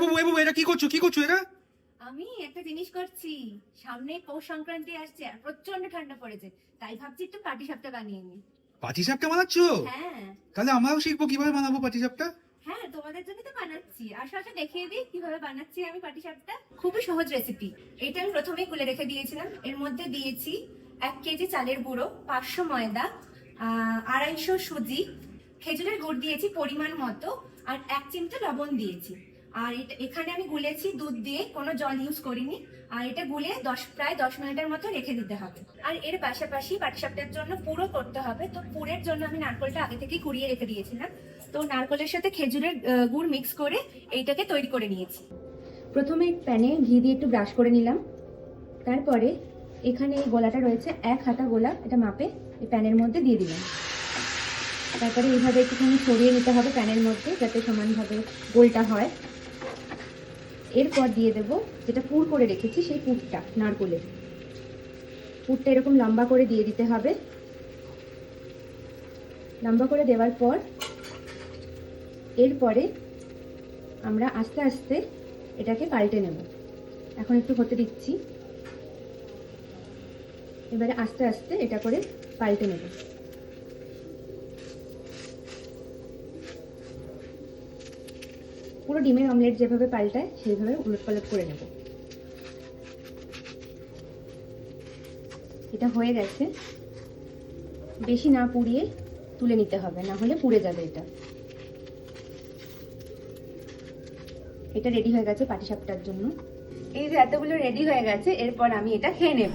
বাবু এটা কি করছো এটা? আমি একটা জিনিস করছি। সামনে পৌষ সংক্রান্তি আসছে আর প্রচন্ড ঠান্ডা পড়েছে, তাই ভাবছি একটু পাটিসাপটা বানিয়ে নি। পাটিসাপটা বানাচ্ছো? হ্যাঁ তাহলে আমরাও শিখবো কিভাবে বানাবো পাটিসাপটা। হ্যাঁ, তোমাদের জন্য তো বানাচ্ছি। আসো আসো দেখিয়ে দিই কিভাবে বানাচ্ছি আমি পাটিসাপটা। খুবই সহজ রেসিপি। এটা আমি প্রথমেই গুলে রেখে দিয়েছিলাম। এর মধ্যে দিয়েছি 1 কেজি চালের গুঁড়ো, 500 ময়দা, 250 সুজি, খেজুরের গুড় দিয়েছি পরিমাণ মতো, আর 1 চিমটে লবণ দিয়েছি। আর এখানে আমি গুলেছি দুধ দিয়ে, কোনো জল ইউজ করিনি। আর এটা গুলে প্রায় 10 মিনিটের মতো রেখে দিতে হবে। আর এর পাশাপাশি পাটিসাপটার জন্য পুরো করতে হবে। তো পুরের জন্য আমি নারকেলটা আগে থেকে কুড়িয়ে রেখে দিয়েছিলাম। তো নারকেলের সাথে খেজুরের গুড় মিক্স করে এইটাকে তৈরি করে নিয়েছি। প্রথমে প্যানে ঘি দিয়ে একটু ব্রাশ করে নিলাম। তারপরে এখানে এই গোলাটা রয়েছে, 1 হাতা গোলা, এটা মাপে এই প্যানের মধ্যে দিয়ে দিলাম। তারপরে এইভাবে একটুখানি ছড়িয়ে নিতে হবে প্যানের মধ্যে, যাতে সমানভাবে গোলটা হয়। এরপর দিয়ে দেব যেটা পুর করে রেখেছি, সেই পুরটা, নারকেলের পুরটা এরকম লম্বা করে দিয়ে দিতে হবে। লম্বা করে দেওয়ার পর এরপরে আমরা আস্তে আস্তে এটাকে পাল্টে নেব। এখন একটু হতে দিচ্ছি। এবারে আস্তে আস্তে এটা করে পাল্টে নেব। পুরো ডিমের অমলেট যেভাবে পাল্টায় সেইভাবে উলটপালট করে নেব। এটা হয়ে গেছে। বেশি না পুড়িয়ে তুলে নিতে হবে, না হলে পুড়ে যাবে। এটা রেডি হয়ে গেছে পাটিসাপটার জন্য। এই যে এতগুলো রেডি হয়ে গেছে, এরপর আমি এটা খেয়ে নেব।